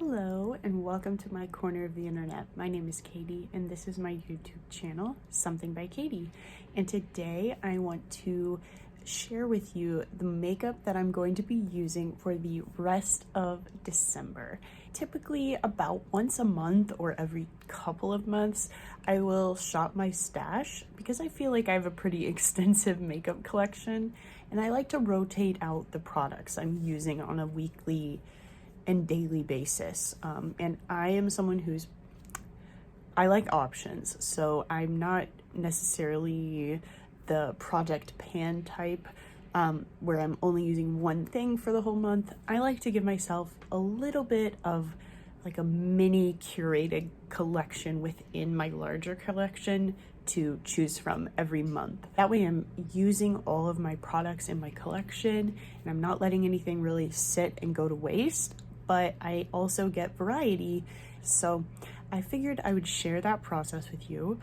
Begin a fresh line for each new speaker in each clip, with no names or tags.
Hello and welcome to my corner of the internet. My name is Katie and this is my YouTube channel, Something by Katie. And today I want to share with you the makeup that I'm going to be using for the rest of December. Typically about once a month or every couple of months, I will shop my stash because I feel like I have a pretty extensive makeup collection and I like to rotate out the products I'm using on a weekly and daily basis. And I am someone I like options, so I'm not necessarily the project pan type where I'm only using one thing for the whole month. I like to give myself a little bit of like a mini curated collection within my larger collection to choose from every month. That way I'm using all of my products in my collection and I'm not letting anything really sit and go to waste, but I also get variety. So I figured I would share that process with you.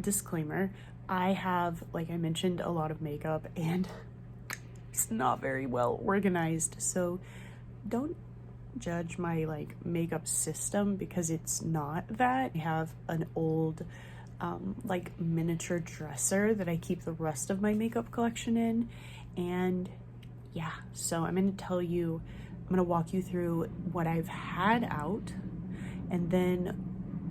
Disclaimer, I have, like I mentioned, a lot of makeup and it's not very well organized. So don't judge my makeup system because it's not that. I have an old miniature dresser that I keep the rest of my makeup collection in. And yeah, so I'm going to walk you through what I've had out and then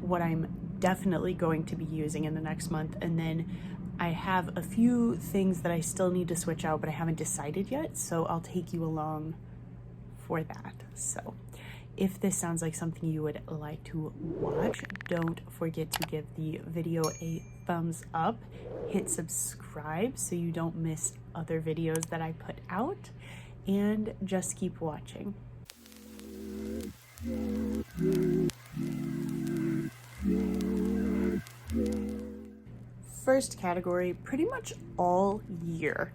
what I'm definitely going to be using in the next month. And then I have a few things that I still need to switch out, but I haven't decided yet. So I'll take you along for that. So if this sounds like something you would like to watch, don't forget to give the video a thumbs up, hit subscribe so you don't miss other videos that I put out, and just keep watching. First category, pretty much all year,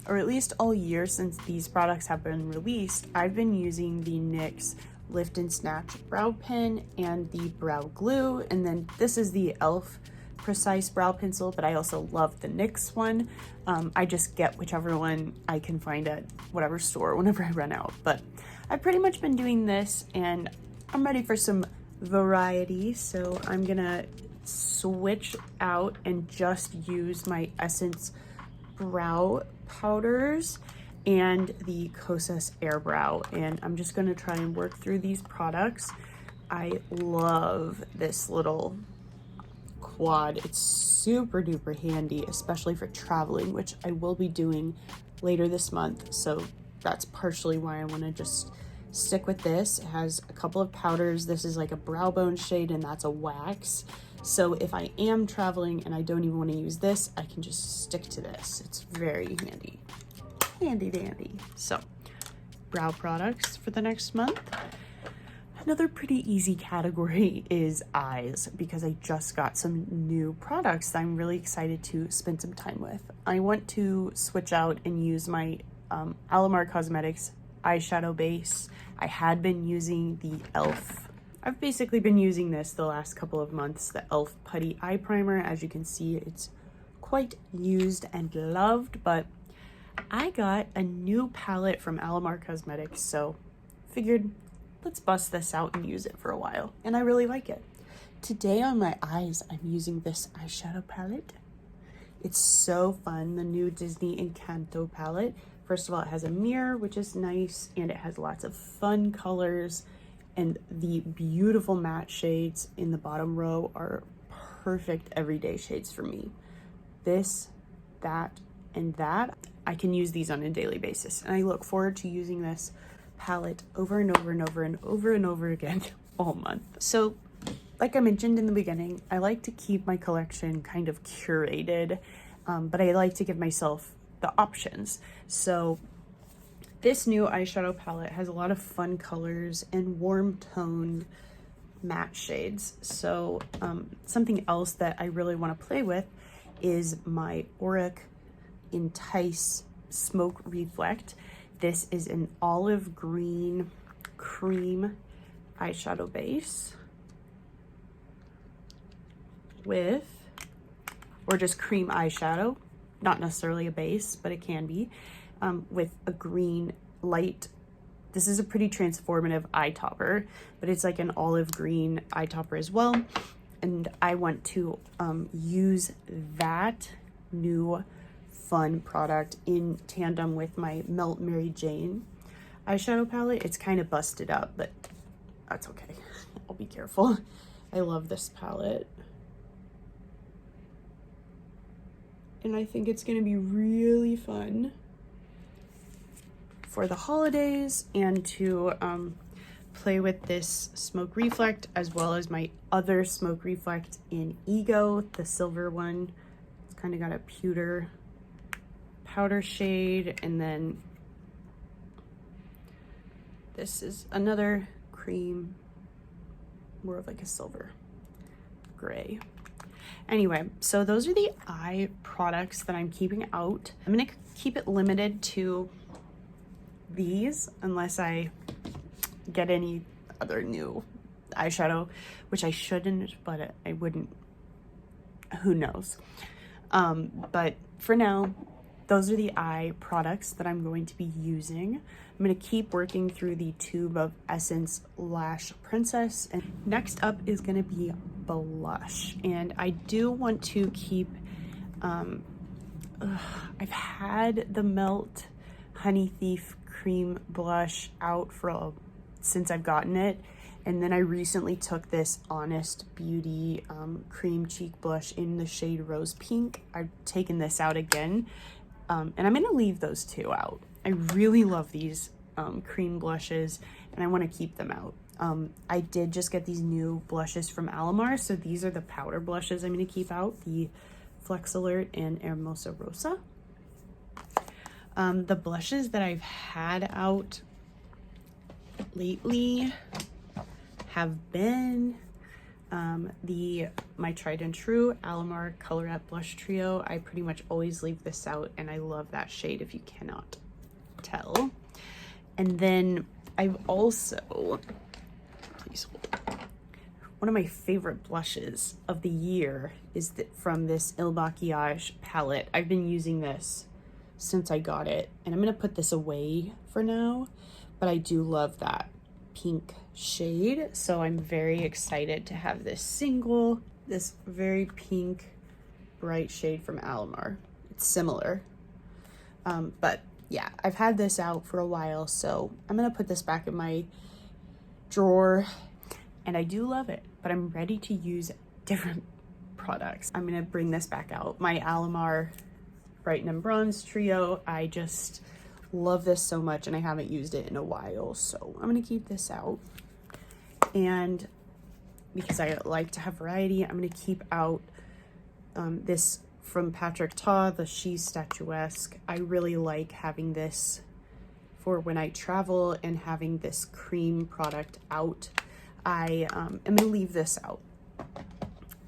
or at least all year since these products have been released, I've been using the NYX Lift and Snatch brow pen and the brow glue, and then this is the e.l.f. Precise brow pencil, but I also love the NYX one. I just get whichever one I can find at whatever store whenever I run out, but I've pretty much been doing this and I'm ready for some variety. So I'm gonna switch out and just use my Essence brow powders and the Kosas Air Brow, and I'm just gonna try and work through these products. I love this little quad. It's super duper handy, especially for traveling, which I will be doing later this month. So that's partially why I want to just stick with this. It has a couple of powders. This is like a brow bone shade and that's a wax. So if I am traveling and I don't even want to use this, I can just stick to this. It's very handy. Handy dandy. So brow products for the next month. Another pretty easy category is eyes because I just got some new products that I'm really excited to spend some time with. I want to switch out and use my Alamar Cosmetics eyeshadow base. I had been using the e.l.f. I've basically been using this the last couple of months, the e.l.f. Putty Eye Primer. As you can see, it's quite used and loved, but I got a new palette from Alamar Cosmetics, so figured let's bust this out and use it for a while. And I really like it. Today on my eyes, I'm using this eyeshadow palette. It's so fun, the new Disney Encanto palette. First of all, it has a mirror, which is nice, and it has lots of fun colors, and the beautiful matte shades in the bottom row are perfect everyday shades for me. This, that, and that. I can use these on a daily basis, and I look forward to using this palette over and over and over and over and over again all month. So like I mentioned in the beginning, I like to keep my collection kind of curated, but I like to give myself the options. So this new eyeshadow palette has a lot of fun colors and warm toned matte shades. So something else that I really want to play with is my Auric Entice Smoke Reflect. This is an olive green cream eyeshadow base with, or just cream eyeshadow, not necessarily a base, but it can be, with a green light This is a pretty transformative eye topper, but it's like an olive green eye topper as well. And I want to use that new fun product in tandem with my Melt Maryjane eyeshadow palette. It's kind of busted up, but that's okay. I'll be careful. I love this palette. And I think it's gonna be really fun for the holidays and to play with this smoke reflect as well as my other smoke reflect in Ego, the silver one. It's kind of got a pewter powder shade, and then this is another cream, more of like a silver gray. Anyway, so those are the eye products that I'm keeping out. I'm gonna keep it limited to these unless I get any other new eyeshadow, which I shouldn't, but I wouldn't, who knows. But for now, those are the eye products that I'm going to be using. I'm going to keep working through the tube of Essence Lash Princess. And next up is going to be blush. And I do want to keep, I've had the Melt Honey Thief Cream Blush out since I've gotten it. And then I recently took this Honest Beauty cream cheek blush in the shade Rose Pink. I've taken this out again. And I'm gonna leave those two out. I really love these cream blushes and I wanna keep them out. I did just get these new blushes from Alamar. So these are the powder blushes I'm gonna keep out, the Flex Alert and Hermosa Rosa. The blushes that I've had out lately have been my tried and true Alamar Colorette Blush Trio. I pretty much always leave this out and I love that shade if you cannot tell. And then I've also, please hold, one of my favorite blushes of the year is from this Il Makiage palette. I've been using this since I got it and I'm gonna put this away for now, but I do love that pink shade, so I'm very excited to have this very pink bright shade from Alamar. It's similar, but yeah, I've had this out for a while, so I'm gonna put this back in my drawer, and I do love it, but I'm ready to use different products. I'm gonna bring this back out, my Alamar Brighten and Bronze Trio. I just love this so much and I haven't used it in a while, so I'm gonna keep this out. And because I like to have variety, I'm gonna keep out this from Patrick Ta, the She's Statuesque. I really like having this for when I travel and having this cream product out. I am gonna leave this out.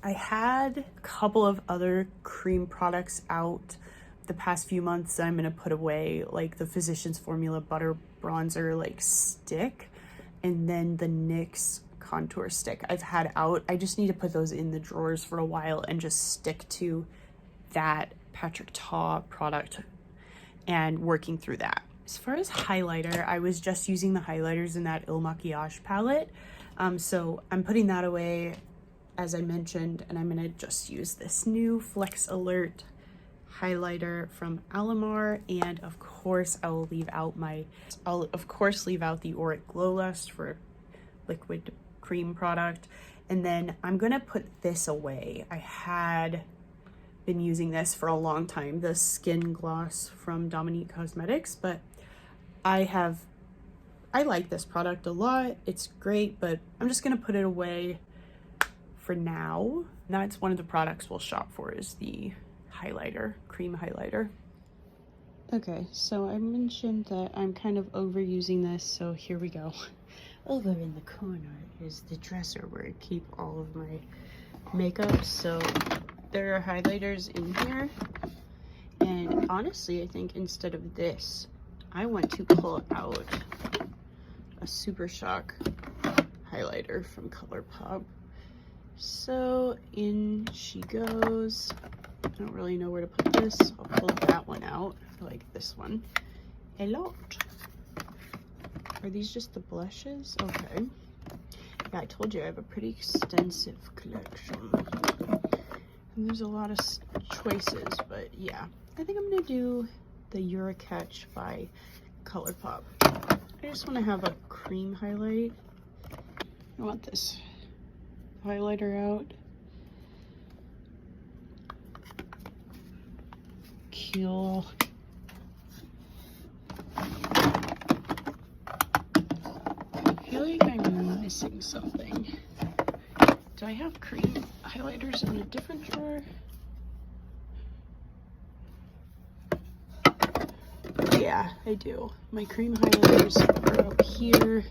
I had a couple of other cream products out the past few months that I'm gonna put away, like the Physicians Formula Butter Bronzer like stick, and then the NYX contour stick I've had out. I just need to put those in the drawers for a while and just stick to that Patrick Ta product and working through that. As far as highlighter, I was just using the highlighters in that Il Makiage palette. So I'm putting that away, as I mentioned, and I'm gonna just use this new Flex Alert highlighter from Alamar, and of course I'll leave out the Auric Glow Lust for liquid cream product. And then I'm gonna put this away. I had been using this for a long time, the skin gloss from Dominique Cosmetics, but I like this product a lot. It's great, but I'm just gonna put it away for now. That's one of the products we'll shop for, is the highlighter, cream highlighter. Okay, so I mentioned that I'm kind of overusing this, so here we go. Over in the corner is the dresser where I keep all of my makeup. So there are highlighters in here, and honestly I think instead of this I want to pull out a Super Shock highlighter from ColourPop. So in she goes. I don't really know where to put this. I'll pull that one out. I like this one a lot. Are these just the blushes? Okay. Yeah, I told you I have a pretty extensive collection. And there's a lot of choices, but yeah. I think I'm gonna do the Auric by Colourpop. I just want to have a cream highlight. I want this highlighter out. Cool. I feel like I'm missing something. Do I have cream highlighters in a different drawer? Yeah, I do. My cream highlighters are up here.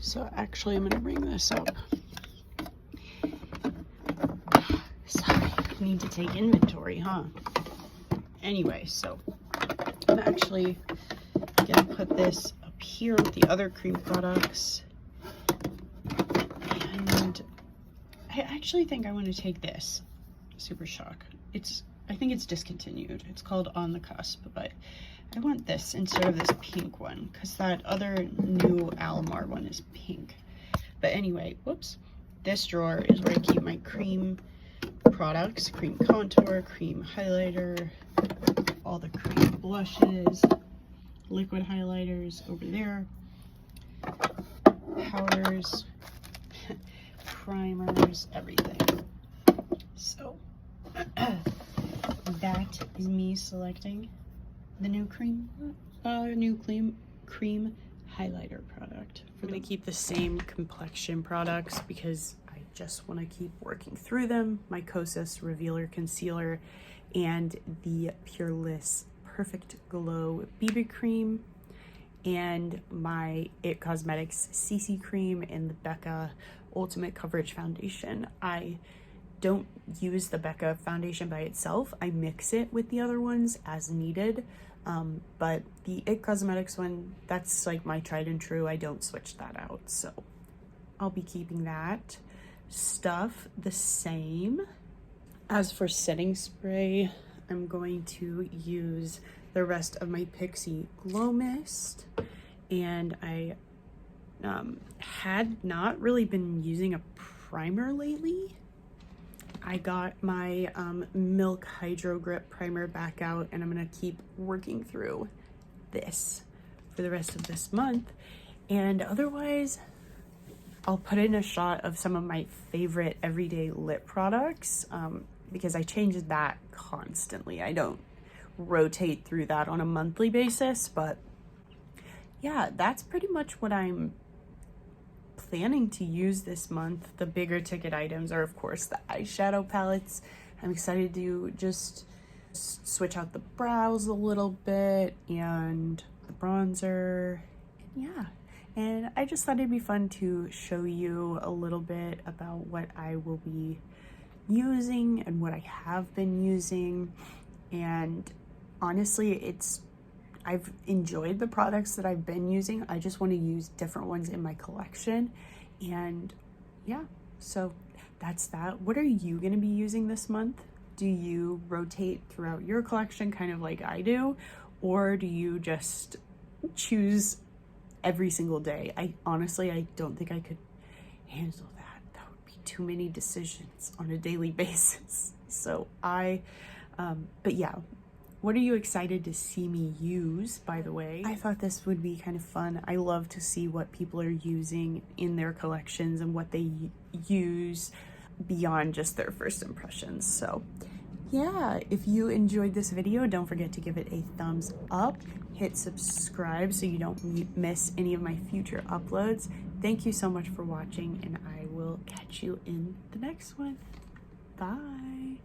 So actually, I'm gonna bring this up. Sorry, I need to take inventory, huh? Anyway, so I'm actually gonna put this up here with the other cream products. And I actually think I want to take this Super Shock. I think it's discontinued. It's called On the Cusp, but I want this instead of this pink one because that other new Alamar one is pink. But anyway, whoops. This drawer is where I keep my cream products, cream contour, cream highlighter, all the cream blushes, liquid highlighters over there, powders, primers, everything. So that is me selecting the new cream highlighter product. I'm gonna keep the same complexion products because I just want to keep working through them. My Kosas Revealer Concealer and the Pureless Perfect Glow BB Cream and my It Cosmetics CC Cream and the Becca Ultimate Coverage Foundation. I don't use the Becca foundation by itself. I mix it with the other ones as needed. But the It Cosmetics one, that's like my tried and true. I don't switch that out. So I'll be keeping that stuff the same. As for setting spray, I'm going to use the rest of my Pixie Glow Mist. And I had not really been using a primer lately. I got my Milk Hydro Grip primer back out, and I'm gonna keep working through this for the rest of this month. And otherwise, I'll put in a shot of some of my favorite everyday lip products because I change that constantly. I don't rotate through that on a monthly basis, but yeah, that's pretty much what I'm planning to use this month. The bigger ticket items are of course the eyeshadow palettes. I'm excited to just switch out the brows a little bit and the bronzer. Yeah, and I just thought it'd be fun to show you a little bit about what I will be using and what I have been using. And honestly, I've enjoyed the products that I've been using. I just want to use different ones in my collection. And yeah, so that's that. What are you going to be using this month? Do you rotate throughout your collection kind of like I do? Or do you just choose every single day? I don't think I could handle that. That would be too many decisions on a daily basis. So but yeah. What are you excited to see me use, by the way? I thought this would be kind of fun. I love to see what people are using in their collections and what they use beyond just their first impressions. So yeah, if you enjoyed this video, don't forget to give it a thumbs up. Hit subscribe so you don't miss any of my future uploads. Thank you so much for watching, and I will catch you in the next one. Bye.